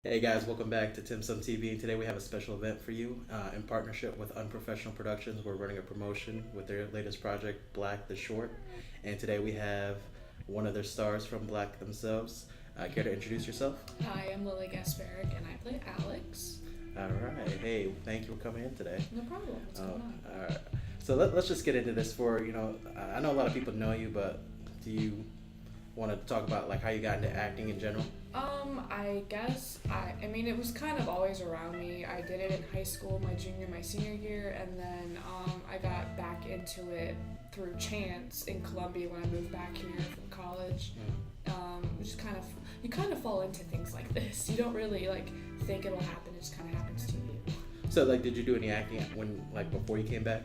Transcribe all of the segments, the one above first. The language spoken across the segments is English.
Hey guys, welcome back to Tim Sum TV. And today we have a special event for you in partnership with Unprofessional Productions. We're running a promotion with their latest project, Black the Short. And today we have one of their stars from Black themselves. Care to introduce yourself? Hi, I'm Lily Gasparic and I play Alex. All right. Hey, thank you for coming in today. No problem. What's going on? All right. So let's just get into this. I know a lot of people know you, but do you want to talk about like how you got into acting in general? I guess I mean it was kind of always around me. I did it in high school, my junior, my senior year, and then I got back into it through chance in Columbia when I moved back here from college. Just kind of you kind of fall into things like this. You don't really like think it'll happen. It just kind of happens to you. So like, did you do any acting before you came back?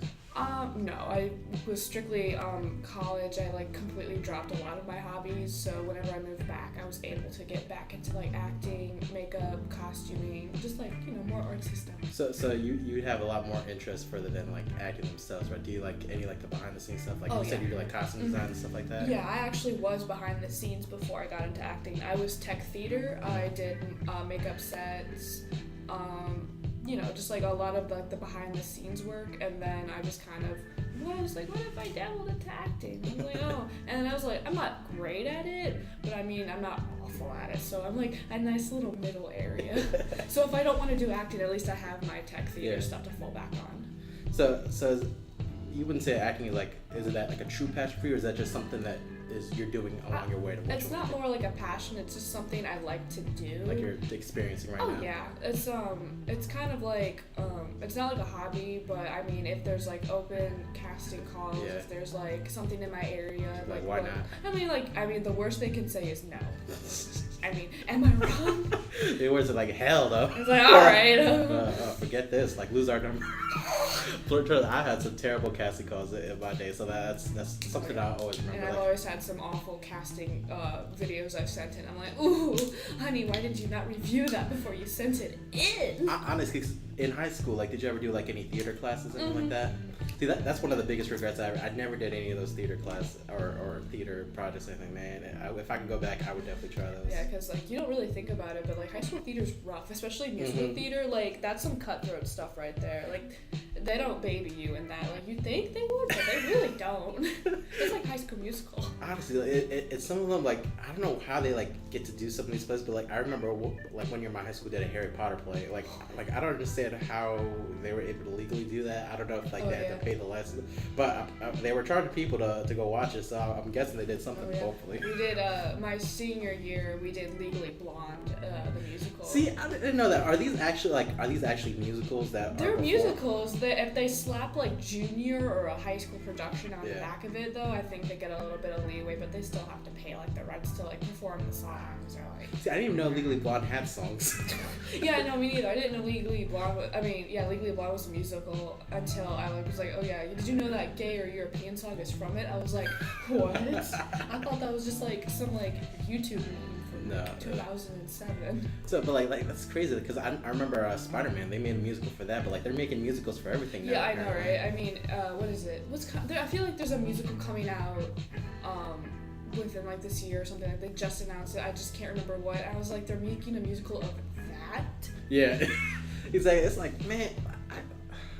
No, I was strictly college. I like completely dropped a lot of my hobbies. So whenever I moved back, I was able to get back into like acting, makeup, costuming, just like more artsy stuff. So you have a lot more interest further than like acting themselves, right? Do you like any like the behind the scenes stuff? Like you said, you do like costume design and stuff like that. Yeah, I actually was behind the scenes before I got into acting. I was tech theater. I did makeup sets. Just like a lot of like the behind the scenes work, and then I just kind of was like, what if I dabbled into acting? I was like, oh, and then I was like, I'm not great at it, but I mean, I'm not awful at it, so I'm like a nice little middle area. So if I don't want to do acting, at least I have my tech theater stuff to fall back on. So you wouldn't say acting is like, is that like a true passion for you, or is that just something that you're doing along your way to what it's not more like a passion, it's just something I like to do, like you're experiencing right now? Oh yeah, it's kind of like it's not like a hobby, but I mean if there's like open casting calls, if there's like something in my area, like why not? I mean the worst they can say is no. I mean, am I wrong? The words are like hell though. It's like, all right. Forget this. Like, lose our number. I had some terrible casting calls in my day, so that's something I always remember. And I've always had some awful casting videos I've sent in. I'm like, ooh, honey, why did you not review that before you sent it in? Honestly, in high school, like, did you ever do like any theater classes or anything like that? See, that's one of the biggest regrets I never did any of those theater class or theater projects or anything, man. If I could go back, I would definitely try those. Yeah, because like you don't really think about it, but like high school theater's rough, especially musical theater. Like that's some cutthroat stuff right there. Like they don't baby you in that. Like you think they would, but they really don't. It's like High School Musical. Honestly, it's some of them, like, I don't know how they like get to do some of these plays, but like I remember like one year my high school did a Harry Potter play. Like I don't understand how they were able to legally do that. I don't know if like they had to pay the license, but they were charging people to go watch it, so I'm guessing they did something. Hopefully, we did. My senior year, we did Legally Blonde, the musical. See, I didn't know that. Are these actually musicals that they're musicals? If they slap like junior or a high school production on the back of it, though, I think they get a little bit of leeway, but they still have to pay like the rights to like perform the songs or like. See, I didn't even know Legally Blonde had songs. Yeah, no, me neither. I didn't know Legally Blonde. Legally Blonde was a musical until I was like, oh yeah, did you know that gay or European song is from it? I was like, what? I thought that was just like some like YouTube meme from 2007. So, but like that's crazy because I remember Spider-Man. They made a musical for that, but like they're making musicals for everything now. Yeah, I know, right? I mean, what is it? I feel like there's a musical coming out within like this year or something. Like they just announced it. I just can't remember what. I was like, they're making a musical of that. Yeah, it's like man.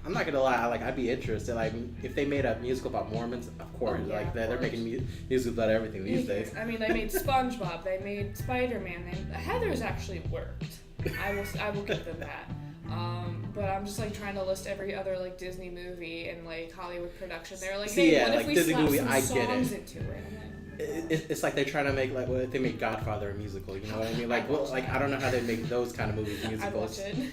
I'm not gonna lie, I'd be interested. Like, if they made a musical about Mormons, of course. They're making musicals about everything these days. I mean, they made SpongeBob, they made Spider-Man. Heather's actually worked. I will give them that. But I'm just like trying to list every other like Disney movie and like Hollywood production. They're like, hey, what if we Disney slap movie, some I songs get it. into it? It's like they're trying to make like what if they made Godfather a musical. You know what I mean? Like, I don't know how they make those kind of movies musicals. I'd watch it.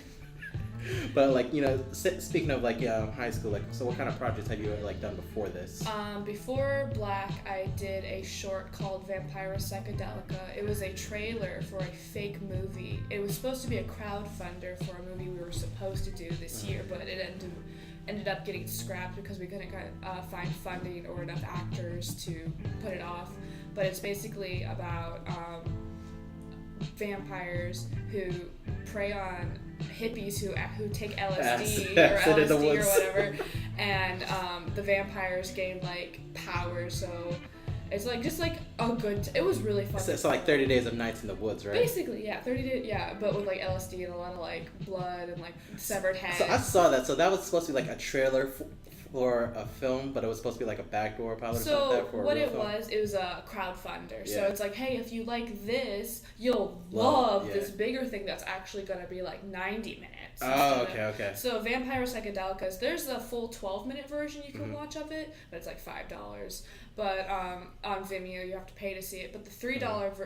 But like speaking of like high school, like so what kind of projects have you like done before this? Before Black, I did a short called Vampira Psychedelica. It was a trailer for a fake movie. It was supposed to be a crowdfunder for a movie we were supposed to do this year, but it ended up getting scrapped because we couldn't find funding or enough actors to put it off. But it's basically about vampires who prey on hippies who take LSD or whatever, and the vampires gain like power. So It's like just like a good. It was really fun. So like 30 Days of Nights in the Woods, right? Basically, yeah, 30 days, yeah, but with like LSD and a lot of like blood and like severed heads. So I saw that. So that was supposed to be like a trailer for a film, but it was supposed to be like a backdoor pilot or something like that for a real film. It was a crowdfunder. Yeah. So it's like, hey, if you like this, you'll love this bigger thing that's actually gonna be like 90 minutes. Oh, okay. So Vampire Psychedelicas, there's a full 12-minute version you can watch of it, but it's like $5. But on Vimeo you have to pay to see it. But the $3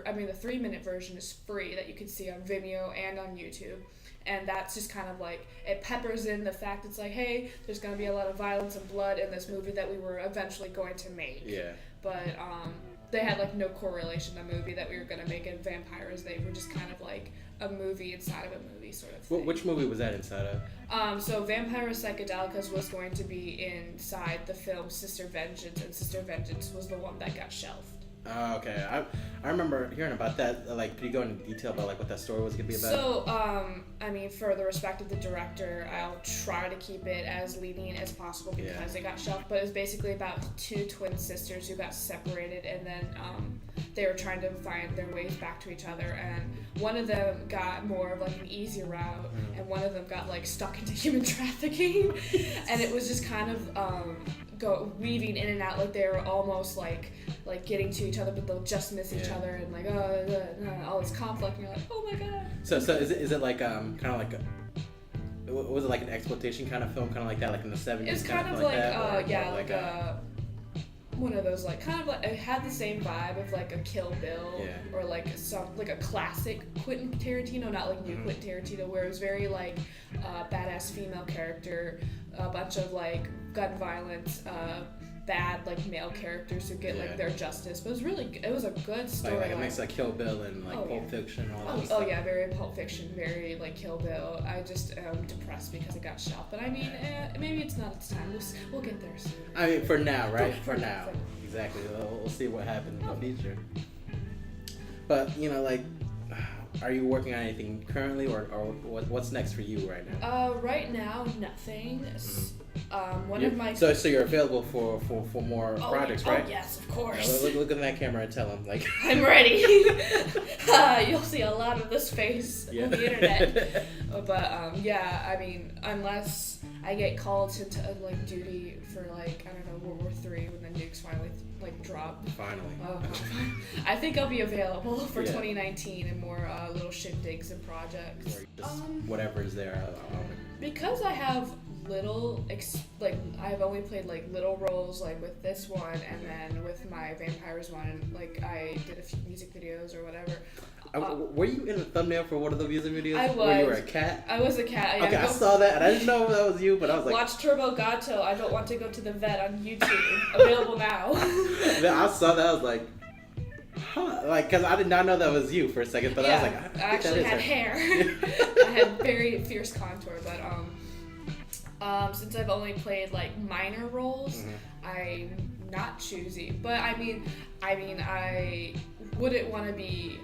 the 3-minute version is free that you can see on Vimeo and on YouTube. And that's just kind of like, it peppers in the fact it's like, hey, there's going to be a lot of violence and blood in this movie that we were eventually going to make. Yeah. But they had like no correlation to the movie that we were going to make in Vampires. They were just kind of like a movie inside of a movie sort of thing. Which movie was that inside of? So Vampire Psychedelicas was going to be inside the film Sister Vengeance, and Sister Vengeance was the one that got shelved. Oh, okay. I remember hearing about that. Like, could you go into detail about like what that story was gonna be about? So, I mean, for the respect of the director, I'll try to keep it as lenient as possible because it got shelved. But it was basically about two twin sisters who got separated, and then they were trying to find their ways back to each other. And one of them got more of like an easy route, and one of them got like stuck into human trafficking. And it was just kind of weaving in and out, like they were almost like getting to each other, but they'll just miss each other, and like all this conflict, and you're like, oh my god. So is it like kind of like was it like an exploitation kind of film, kind of like that, like in the 70s? It's kind of like one of those like kind of like it had the same vibe of like a Kill Bill or like a classic Quentin Tarantino, not like new Quentin Tarantino, where it was very like badass female character, a bunch of like gun violence, bad like male characters who get like their justice. But it was a good story. Like it makes like Kill Bill and like Pulp Fiction and all that stuff. Oh yeah, very Pulp Fiction, very like Kill Bill. I just am depressed because it got shot. But I mean, maybe it's not its time. We'll get there soon. I mean, for now, right? For now. Exactly. We'll see what happens in the future. But, you know, like, are you working on anything currently, or what's next for you right now? Right now, nothing. So you're available for more projects, right? Oh yes, of course. Look in that camera and tell them, like. I'm ready. You'll see a lot of this face on the internet. But I mean, unless I get called into like duty for like, I don't know, World War III when the nukes finally like drop. Finally. I think I'll be available for 2019 and more little shindigs and projects. Or just whatever is there. Because I have I've only played like little roles like with this one, and then with my Vampires one, like I did a few music videos or whatever. Were you in the thumbnail for one of the music videos? I was. Where you were a cat? I was a cat. Okay, I saw that, and I didn't know that was you, but I was like... Watch Turbo Gato, I Don't Want to Go to the Vet on YouTube. Available now. Then I saw that, I was like... Huh? Like, because I did not know that was you for a second, but I was like... I actually had hair. I had very fierce contour, but... since I've only played like minor roles, I'm not choosy. But I mean, I wouldn't want to be,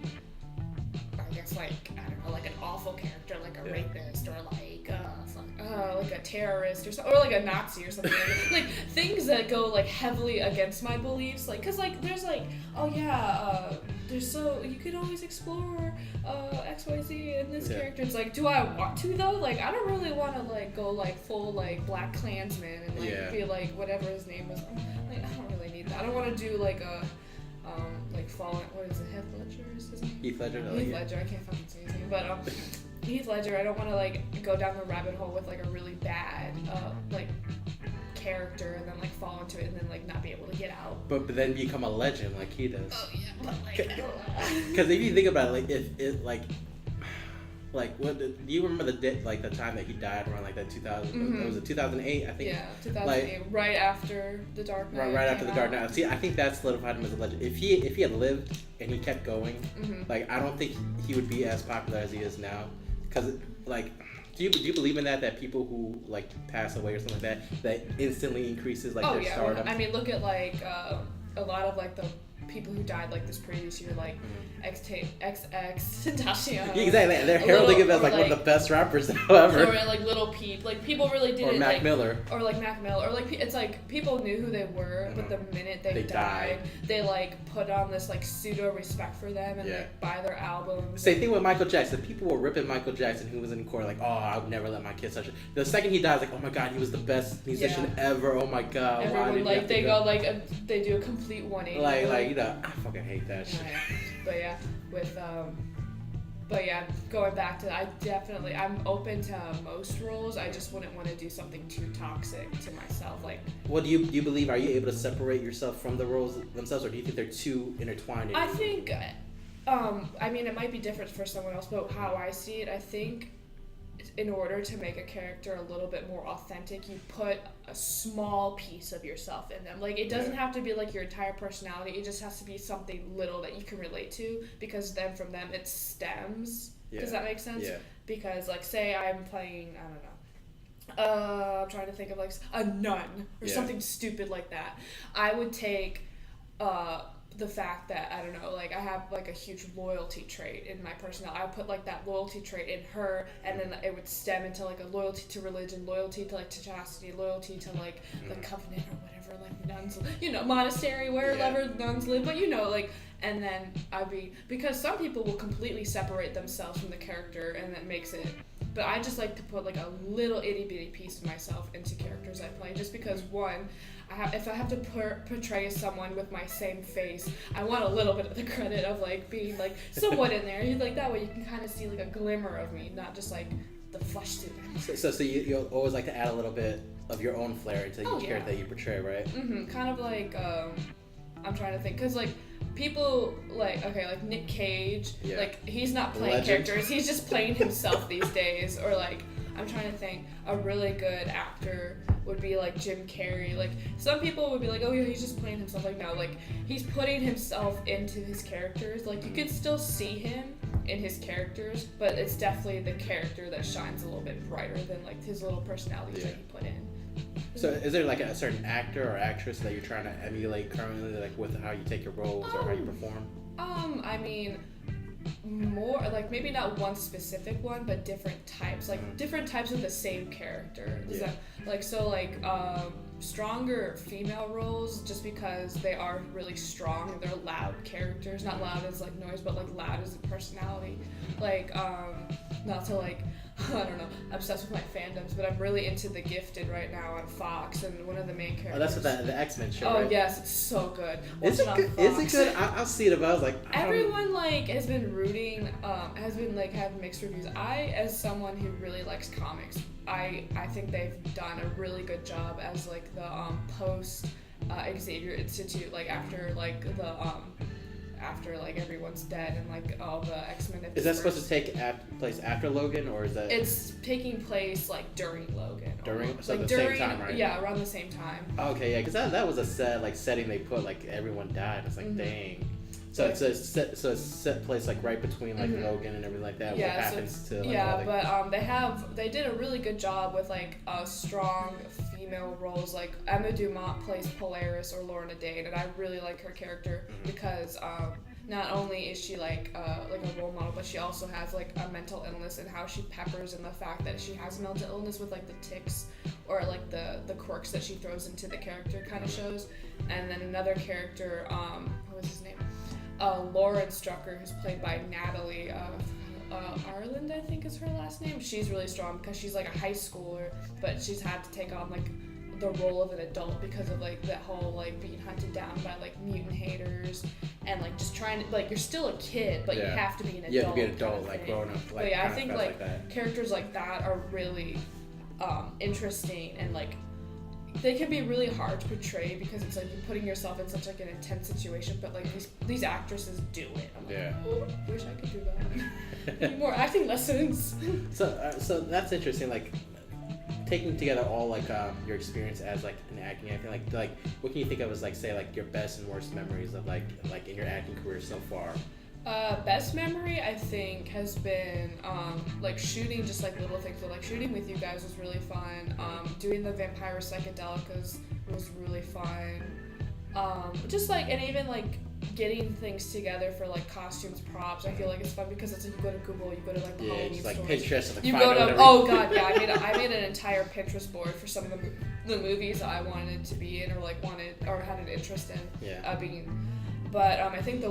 I guess, like, I don't know, like an awful character, like a rapist or like a terrorist or something, or like a Nazi or something. Like things that go like heavily against my beliefs, like, cause like there's like, you could always explore XYZ in this character. It's like, do I want to though? Like, I don't really want to like go like full like Black Klansman and like be like whatever his name is. Like, I don't really need that. I don't want to do like a like Fallen. What is it? Heath Ledger is his name? Heath Ledger. Heath Ledger. I can't fucking say his name, but Heath Ledger. I don't want to like go down the rabbit hole with like a really bad like character and then like fall into it and then like not be able to get out. But then become a legend like he does. Oh yeah, but like. Because if you think about it, like if it like what do you remember the time that he died around like that 2000? Was it 2008? I think. Yeah, 2008. Like, right after the Dark Knight. Right after the Dark Knight. See, I think that solidified him as a legend. If he had lived and he kept going, like I don't think he would be as popular as he is now. Because like. Do you believe in that people who like pass away or something like that instantly increases like their stardom? I mean, look at like a lot of like the people who died like this previous year, like XX Tentacion. Exactly, they're heralding him as like one of the best rappers ever. Or like Lil Peep, like people really did or it. Mac like, Miller. Or like Mac Miller, or like it's like people knew who they were, but the minute they died, they like put on this like pseudo respect for them and like buy their albums. Same thing with Michael Jackson. People were ripping Michael Jackson, who was in court, like, oh, I would never let my kids touch it. The second he dies, like, oh my god, he was the best musician ever. Oh my god. Everyone like they go like they do a complete 180. Like you know, I fucking hate that shit. But yeah, with but yeah, going back to I'm open to most roles. I just wouldn't want to do something too toxic to myself. Like, what do you believe? Are you able to separate yourself from the roles themselves, or do you think they're too intertwined? I think, I mean, it might be different for someone else, but how I see it, I think in order to make a character a little bit more authentic, you put a small piece of yourself in them. Like, it doesn't have to be like your entire personality. It just has to be something little that you can relate to, because then from them it stems. Does that make sense? Yeah. Because like, say I'm playing, I don't know, I'm trying to think of like a nun or something stupid like that. I would take the fact that, I don't know, like I have like a huge loyalty trait in my personality. I would put like that loyalty trait in her, and then it would stem into like a loyalty to religion, loyalty to like to chastity, loyalty to like the covenant or whatever, like nuns, you know, monastery, wherever nuns live, but you know, like, and then because some people will completely separate themselves from the character, and that makes it, but I just like to put like a little itty bitty piece of myself into characters I play, just because one, if I have to portray someone with my same face, I want a little bit of the credit of like being like somewhat in there. Like that way you can kind of see like a glimmer of me, not just like the flesh suit. So you always like to add a little bit of your own flair into each character that you portray, right? Kind of like I'm trying to think, because like people like, okay, like Nick Cage, like he's not playing characters, he's just playing himself these days. Or like, I'm trying to think, a really good actor would be like Jim Carrey. Like, some people would be like, oh yeah, he's just playing himself. Like, no, like he's putting himself into his characters. Like, you can still see him in his characters, but it's definitely the character that shines a little bit brighter than like his little personality that he put in. So is there like a certain actor or actress that you're trying to emulate currently, like with how you take your roles or how you perform? I mean, more like maybe not one specific one, but different types, like different types of the same character. Does that like, so like stronger female roles, just because they are really strong and they're loud characters, not loud as like noise, but like loud as a personality. Like not to like, I don't know, obsessed with my fandoms, but I'm really into The Gifted right now on Fox, and one of the main characters. Oh, that's what the X-Men show. Oh right? Yes, it's so good. Is it good? Is it good? I'll see it, but I was like, everyone like has been rooting, has been like had mixed reviews. I, as someone who really likes comics, I think they've done a really good job as like the post Xavier Institute, like after like the after like everyone's dead and like all the X-Men. Is that supposed to take place after Logan, or is that? It's taking place like during Logan. During, so like the same time, right? Yeah, around the same time. Okay, yeah, because that was a setting they put, like everyone died. It's like dang. So it's a set place like right between like Logan and everything like that. Yeah, what happens to they did a really good job with like strong female roles. Like Emma Dumont plays Polaris, or Lorna Dane, and I really like her character because not only is she like a role model, but she also has like a mental illness, and how she peppers in the fact that she has mental illness with like the tics or like the quirks that she throws into the character kind of shows. And then another character, what was his name? Lauren Strucker, who's played by Natalie Ireland, I think is her last name. She's really strong because she's like a high schooler, but she's had to take on like the role of an adult because of like that whole like being hunted down by like mutant haters, and like just trying to, like, you're still a kid, but you have to be an adult. You have to be an adult, like grown up. Like, but yeah, I think like characters like that are really interesting, and like they can be really hard to portray because it's like you're putting yourself in such like an intense situation, but like these actresses do it. I'm like, oh, wish I could do that. Need more acting lessons. So that's interesting. Like taking together all like your experience as like an acting, I feel like what can you think of as like, say, like your best and worst memories of like in your acting career so far? Best memory I think has been like shooting just like little things. So like shooting with you guys was really fun. Doing the Vampire Psychedelicas was really fun. Just like, and even like getting things together for like costumes, props. I feel like it's fun because it's like you go to Google, you go to like the Halloween just like stores. Pinterest, like You find go out to whatever. oh god, yeah. I made an entire Pinterest board for some of the movies that I wanted to be in or like wanted or had an interest in being. But I think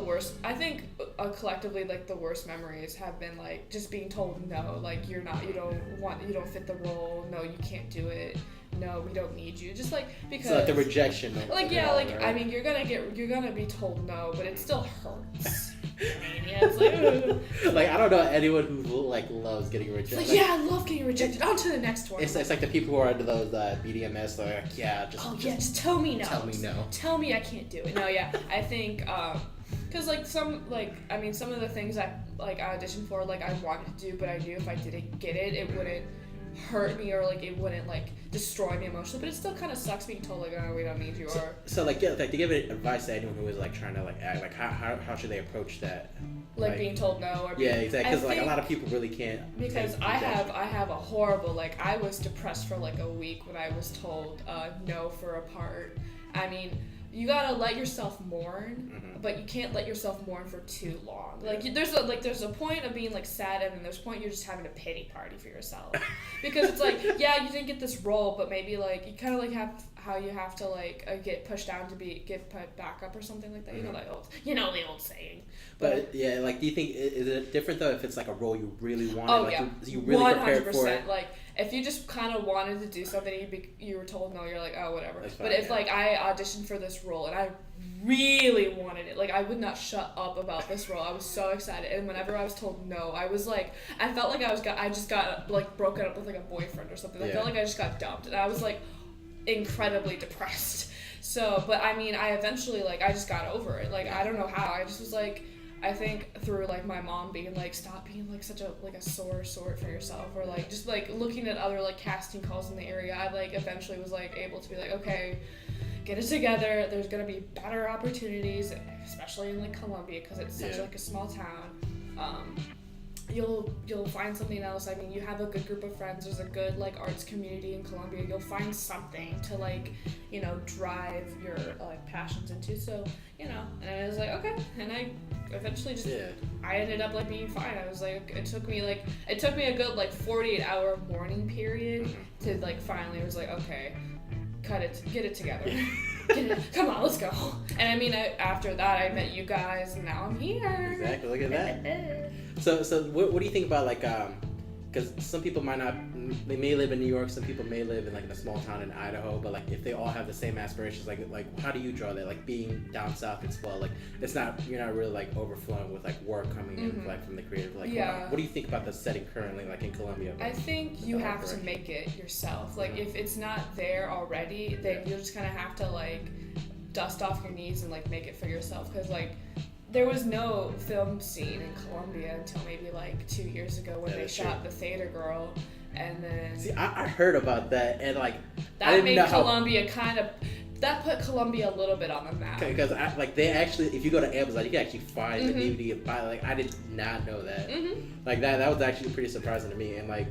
collectively like the worst memories have been like just being told no, like you don't fit the role, no, you can't do it, no, we don't need you, just like because so like the rejection. Like right? I mean you're gonna be told no, but it still hurts. I mean, yeah, it's like like I don't know anyone who like loves getting rejected. Like, yeah, I love getting rejected. On to the next one. It's like the people who are into those BDMS. They're like, just tell me no. Tell me no. Tell me I can't do it. No, yeah, I think because like some of the things I auditioned for, like I wanted to do, but I knew if I didn't get it, it wouldn't hurt me or like it wouldn't like destroy me emotionally, but it still kind of sucks being told like, oh, we don't need you. Or so like to give advice to anyone who is like trying to like act, like how should they approach that, like being told no or exactly, because like a lot of people really can't, because I have a horrible, like I was depressed for like a week when I was told no for a part. I mean, you gotta let yourself mourn, but you can't let yourself mourn for too long. Like there's a point of being like sad, and then there's a point you're just having a pity party for yourself, because it's like, yeah, you didn't get this role, but maybe like you kind of like have how you have to like get pushed down to get put back up or something like that. You know the old saying. But yeah, like do you think is it different though if it's like a role you really wanted? Oh like, yeah, you really prepared for it? Like if you just kind of wanted to do something, you were told no, you're like, oh whatever. Fine, but if like I auditioned for this role and I really wanted it, like I would not shut up about this role. I was so excited, and whenever I was told no, I was like, I felt like I just got like broken up with like a boyfriend or something. I felt like I just got dumped, and I was like incredibly depressed. So, but I mean, I eventually like I just got over it. Like I don't know how. I just was like, I think through like my mom being like, stop being like such a sore sort for yourself, or like just like looking at other like casting calls in the area, I like eventually was like able to be like, okay, get it together. There's gonna be better opportunities, especially in like Columbia, because it's such like a small town. You'll find something else. I mean, you have a good group of friends. There's a good like arts community in Columbia. You'll find something to like, drive your like passions into. So, and I was like, okay. And I eventually just I ended up like being fine. I was like, it took me a good like 48-hour mourning period to like finally was like, okay, get it together. Come on, let's go. And I mean, after that, I met you guys, and now I'm here. Exactly. Look at that. So what do you think about like because some people they may live in New York, some people may live in like in a small town in Idaho, but like if they all have the same aspirations, like how do you draw that? Like being down south as well, like you're not really like overflowing with like work coming in like from the creative. Like what do you think about the setting currently like in Columbia? I think you have to make it yourself. Like if it's not there already, then you just kind of have to like dust off your knees and like make it for yourself, because like there was no film scene in Columbia until maybe like 2 years ago when they shot The Theater Girl, and then see I heard about that, and like that made Columbia that put Columbia a little bit on the map. Because they actually, if you go to Amazon, you can actually find the DVD and buy it. Like I did not know that. Like that was actually pretty surprising to me, and like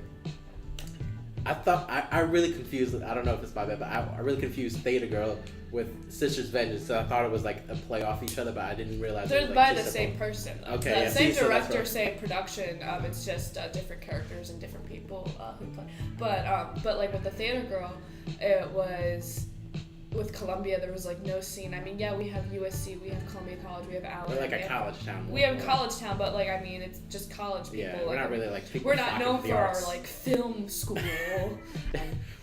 I thought I really confused. I don't know if it's my bad, but I really confused Theater Girl with Sister's Vengeance. So I thought it was like a play off each other, but I didn't realize they're it was by like the same person. Okay, same director, same production. It's just different characters and different people who play. But like with The Theater Girl, it was. With Columbia, there was like no scene. I mean, yeah, we have USC, we have Columbia College, we have Allen. We're like a college town. We have college town, but like I mean, it's just college people. Yeah, we're not really like. We're not known for our like film school.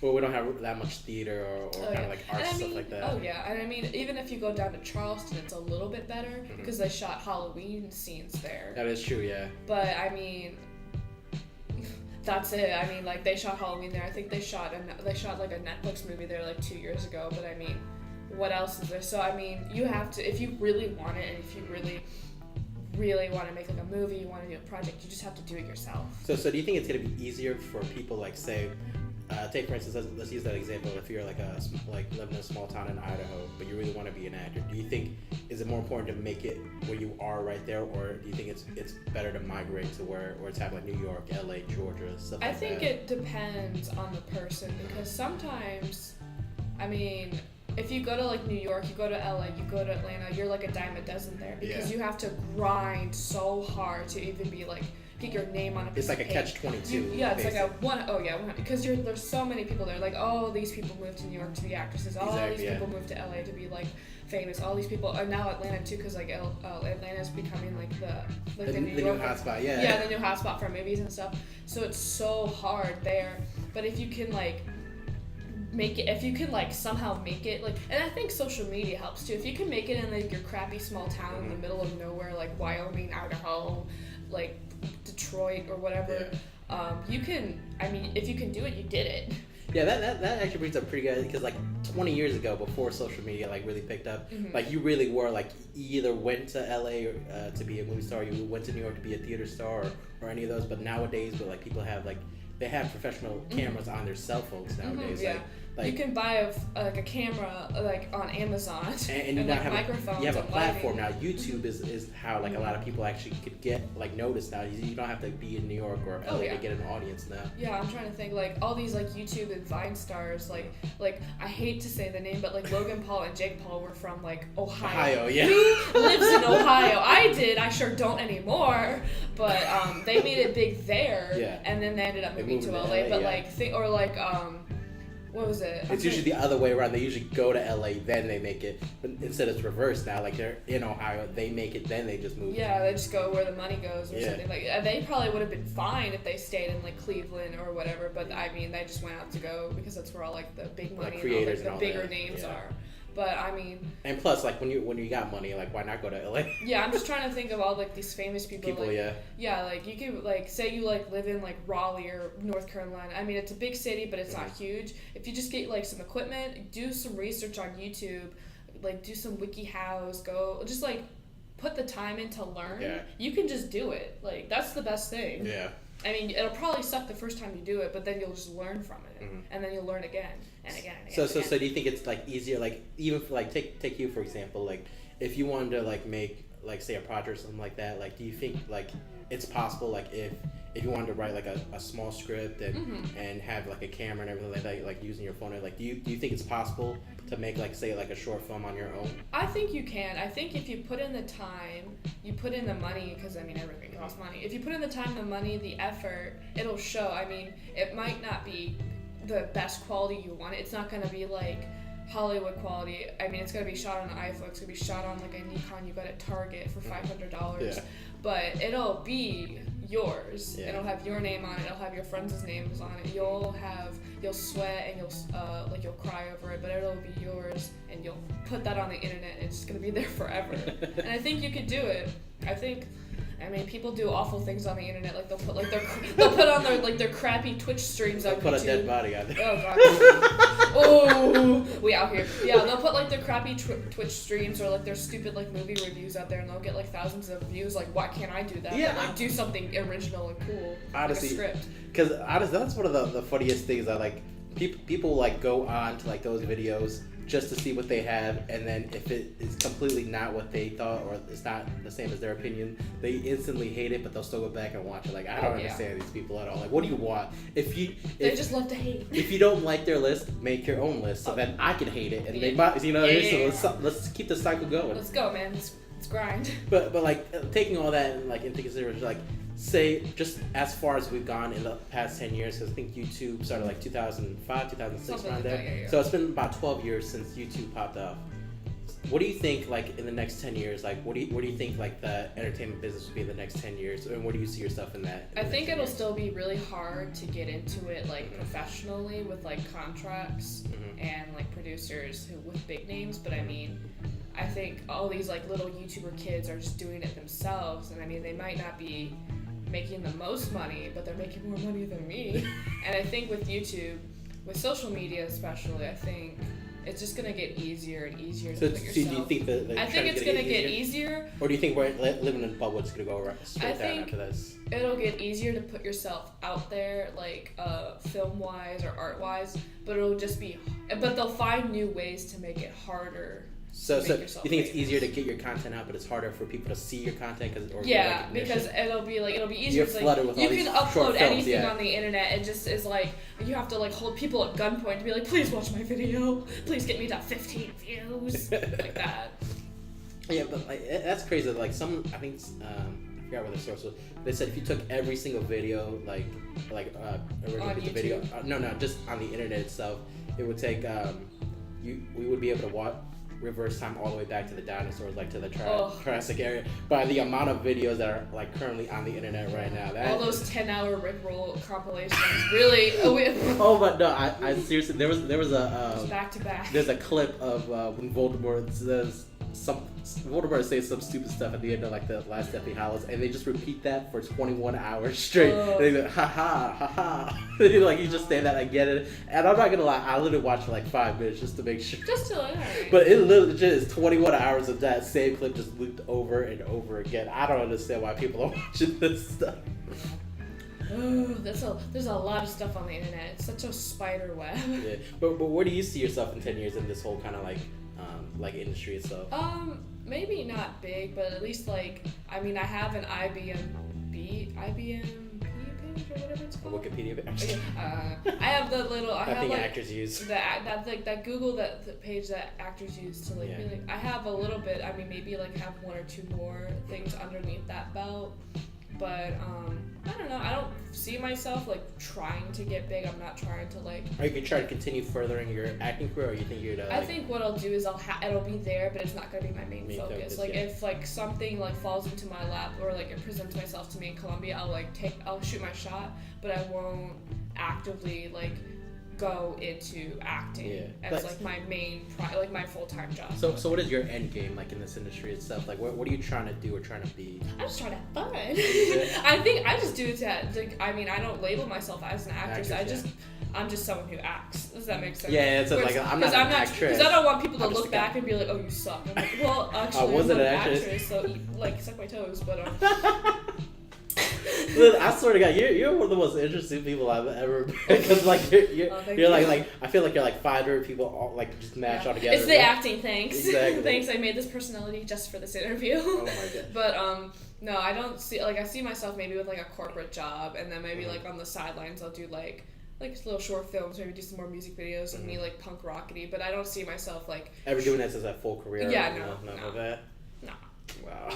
Well, we don't have that much theater or kind of like art stuff like that. Oh yeah, and I mean, even if you go down to Charleston, it's a little bit better because they shot Halloween scenes there. That is true, yeah. But I mean. That's it. I mean, like they shot Halloween there. I think they shot like a Netflix movie there like 2 years ago. But I mean, what else is there? So I mean, you have to, if you really want it, and if you really, really want to make like a movie, you want to do a project, you just have to do it yourself. So do you think it's gonna be easier for people like say, take for instance, let's use that example. If you're like living in a small town in Idaho, but you really want to be an actor, do you think is it more important to make it where you are right there, or do you think it's better to migrate to where it's happening like New York, LA, Georgia, stuff like that? I think it depends on the person, because sometimes, I mean, if you go to like New York, you go to LA, you go to Atlanta, you're like a dime a dozen there because you have to grind so hard to even be like get your name on a piece It's like of a catch-22. Yeah, it's basically. Like a because there's so many people there. Like, oh, these people moved to New York to be actresses. All these people moved to LA to be like famous. All these people are now Atlanta too, because like Atlanta is becoming like the New hotspot. Yeah, the new hotspot for movies and stuff. So it's so hard there. But if you can like make it, if you can like somehow make it like, and I think social media helps too. If you can make it in like your crappy small town in the middle of nowhere, like Wyoming, Idaho, like Detroit or whatever, you can. I mean, if you can do it, you did it. Yeah, that actually brings up pretty good because like 20 years ago, before social media like really picked up, like you really were like you either went to LA to be a movie star, you went to New York to be a theater star, or any of those. But nowadays, but like people have like they have professional cameras on their cell phones nowadays. Like, you can buy a camera like on Amazon and you like have microphones. You have a platform lighting. now. YouTube is how like a lot of people actually could get like noticed now. You don't have to be in New York or LA to get an audience now. Yeah, I'm trying to think like all these like YouTube and Vine stars like I hate to say the name, but like Logan Paul and Jake Paul were from like Ohio. Yeah. Who lives in Ohio? I sure don't anymore. But they made it big there. Yeah. And then they ended up moving to LA. But what was it? It's usually the other way around. They usually go to LA, then they make it. But instead, it's reversed now. Like they're in Ohio, they make it, then they just move. Yeah, they just go where the money goes or something. Like they probably would have been fine if they stayed in like Cleveland or whatever. But I mean, they just went out to go because that's where all like the big money creators and all, like, the bigger names are. But I mean, and plus, like when you got money, like why not go to LA? Yeah, I'm just trying to think of all like these famous people. Like you could like say you like live in like Raleigh or North Carolina. I mean, it's a big city, but it's not huge. If you just get like some equipment, do some research on YouTube, like do some WikiHows, go just like put the time in to learn. Yeah. You can just do it. Like that's the best thing. Yeah. I mean, it'll probably suck the first time you do it, but then you'll just learn from it, and then you'll learn again and again. And again, So do you think it's like easier, like even for like take you for example, like if you wanted to like make like say a project or something like that, like do you think like it's possible like if you wanted to write like a small script and have like a camera and everything like that, like using your phone, and like do you think it's possible to make like say like a short film on your own? I think you can. I think if you put in the time, you put in the money, because I mean everything costs money. If you put in the time, the money, the effort, it'll show. I mean, it might not be the best quality you want. It's not gonna be like Hollywood quality. I mean, it's gonna be shot on an iPhone. It's gonna be shot on like a Nikon you got at Target for $500. But it'll be yours. It'll have your name on it. It'll have your friends' names on it. You'll sweat and you'll cry over it, but it'll be yours, and you'll put that on the internet, and it's gonna be there forever. And I think you could do it. I mean, people do awful things on the internet. Like they'll put on their crappy Twitch streams on YouTube. Put a dead body on there. Oh god. Oh, we out here. Yeah, they'll put like their crappy Twitch streams or like their stupid like movie reviews out there, and they'll get like thousands of views. Like, why can't I do that? Yeah. But, like, do something original and cool. Honestly, like a script. Because honestly, that's one of the funniest things that like people like go on to like those videos just to see what they have, and then if it is completely not what they thought or it's not the same as their opinion, they instantly hate it, but they'll still go back and watch it. Like, I don't understand these people at all. Like, what do you want? They just love to hate. If you don't like their list, make your own list so that I can hate it, and they might, so let's keep the cycle going. Let's go, man. Let's grind. But like taking all that like into consideration, like say just as far as we've gone in the past 10 years, because I think YouTube started like 2005, 2006 around there. Yeah. So it's been about 12 years since YouTube popped off. What do you think like in the next 10 years? Like where do you think like the entertainment business will be in the next 10 years, and where do you see yourself in that? I think it'll still be really hard to get into it like professionally with like contracts and like producers with big names, but I mean, I think all these like little YouTuber kids are just doing it themselves, and I mean they might not be making the most money, but they're making more money than me. And I think with YouTube, with social media especially, I think it's just gonna get easier and easier to put yourself. So do you think that I think it's gonna get easier? Or do you think we're living in a bubble? It's gonna go straight down after this? It'll get easier to put yourself out there, like film wise or art wise, but it'll just be. But they'll find new ways to make it harder. So make yourself you think it's famous. easier to get your content out, but it's harder for people to see your content Yeah, because it'll be easier. You're It's flooded with you all these can short upload films, anything yeah. on the internet. It just is like you have to like hold people at gunpoint to be like, please watch my video, please get me to 15 views, like that. Yeah, but like that's crazy. Like I think I forgot what the source was. They said if you took every single video, original On video, YouTube? no, just on the internet itself, it would take we would be able to reverse time all the way back to the dinosaurs, like to the Jurassic area, by the amount of videos that are like currently on the internet right now. All those 10-hour Rickroll compilations, really. Oh, but no, I seriously, there was a back to back. there's a clip of when Voldemort says some stupid stuff at the end of like the last Deathly Hallows, and they just repeat that for 21 hours straight. And they go, ha ha, ha ha. Like you just say that, I get it. And I'm not gonna lie, I literally watched for like 5 minutes just to make sure. Just to learn. But it literally just is 21 hours of that same clip just looped over and over again. I don't understand why people are watching this stuff. There's a lot of stuff on the internet. It's such a spider web. Yeah, but where do you see yourself in 10 years in this whole kind of like industry itself? Maybe not big, but at least I have an IBM page or whatever it's A called. Wikipedia page? I have the little. I have actors use. that Google the page that actors use to be like. I have a little bit. Maybe have 1 or 2 more things underneath that belt. But I don't know. I don't see myself trying to get big. I'm not trying to Are you gonna try to continue furthering your acting career, or you think you're? I think what I'll do is it'll be there, but it's not gonna be my main focus. If something something falls into my lap or it presents myself to me in Columbia, I'll shoot my shot, but I won't actively go into acting as my main my full-time job. So what is your end game in this industry itself? What are you trying to do or trying to be? I'm just trying to have fun. I think I just do it to I don't label myself as an actress. I'm just someone who acts. Does that make sense? Yeah, it's I'm not an actress. Because I don't want people to look back and be like, oh, you suck. I'm like, well, actually, I'm not an actress, so suck my toes, but I swear to God, you're one of the most interesting people I've ever met. Because you're I feel like you're 500 people all just mash all together. It's the acting, thanks. Exactly. Thanks, I made this personality just for this interview. Oh my God. But no, I don't see I see myself maybe with a corporate job, and then maybe on the sidelines I'll do little short films, maybe do some more music videos of me punk rockety. But I don't see myself ever doing this as a full career. Yeah, no. That. No. Wow.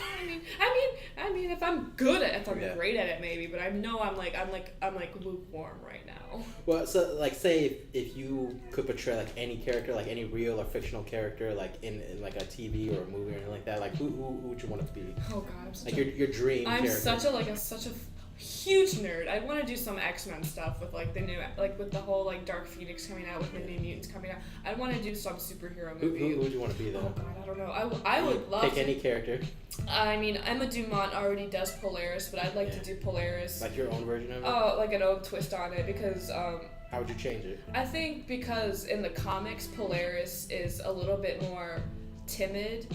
I mean, if I'm good at it, if I'm great at it, maybe. But I know I'm lukewarm right now. Well, so say if you could portray any character, any real or fictional character, in a TV or a movie or anything like that, who would you want it to be? Oh God, I'm such your dream. I'm character. such a huge nerd. I want to do some X-Men stuff with the new with the whole Dark Phoenix coming out, with the New Mutants coming out. I want to do some superhero movie. Who would you want to be though? Oh God, I don't know. I would love pick any character. Emma Dumont already does Polaris, but I'd like to do Polaris. Your own version of it? Oh, an own twist on it, because how would you change it? I think because in the comics Polaris is a little bit more timid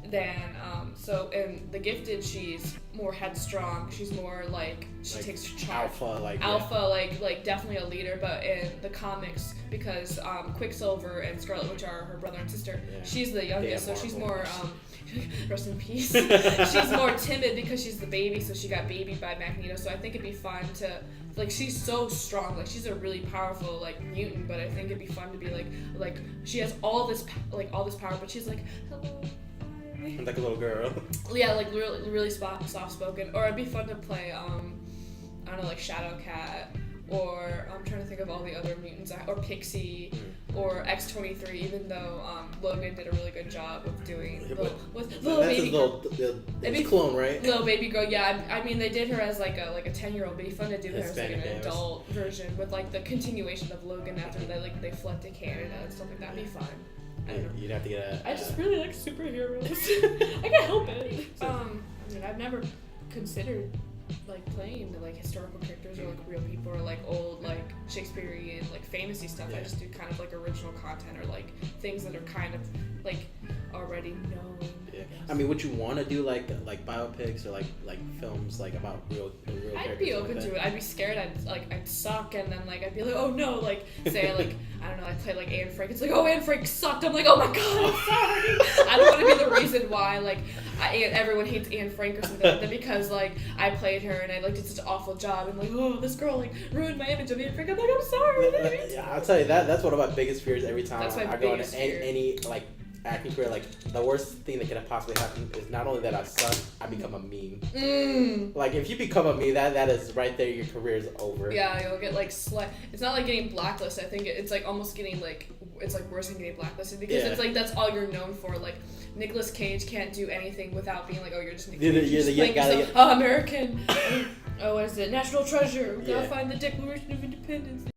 than so in The Gifted she's more headstrong, she's more she takes charge, alpha definitely a leader. But in the comics, because Quicksilver and Scarlet Witch are her brother and sister, she's the youngest, so she's more rest in peace. She's more timid because she's the baby, so she got babied by Magneto. So I think it'd be fun to she's so strong, she's a really powerful mutant, but I think it'd be fun to be she has all this power, but she's hello. Like a little girl. Yeah, really soft spoken. Or it'd be fun to play I don't know, Shadowcat, or I'm trying to think of all the other mutants, or Pixie, or X-23, even though Logan did a really good job of doing little baby girl. It's clone, right? Little baby girl, yeah. I mean, they did her as a 10-year-old, but it'd be fun to do her as an adult version with the continuation of Logan after they fled to Canada and stuff like that. That'd be fun. You'd have to get I just really like superheroes. I can't help it. I've never considered playing historical characters or real people or old Shakespearean fantasy stuff. I just do kind of original content or things that are kind of already known. Yeah. I mean, would you want to do like biopics or like films like about real I'd be open to it. I'd be scared. I'd suck, and then like I'd be like, oh no, like say like I don't know, I played like Anne Frank. It's like, oh, Anne Frank sucked. I'm like, oh my god, I'm sorry. I don't want to be the reason why like everyone hates Anne Frank or something like that because like I played her and I like did such an awful job and like, oh, this girl like ruined my image of Anne Frank. I'm like, I'm sorry. Yeah, I'll tell you that's one of my biggest fears every time I go into fear. any like acting career. Like the worst thing that could possibly happen is not only that I suck, I become a meme. Like if you become a meme, that is right there, your career is over. Yeah, you'll get like it's not like getting blacklisted. I think it's like almost getting like it's like worse than getting blacklisted because it's like that's all you're known for. Like Nicolas Cage can't do anything without being like, oh, you're just Nicolas Cage. You're just American. Oh, what is it? National Treasure. We gotta find the Declaration of Independence.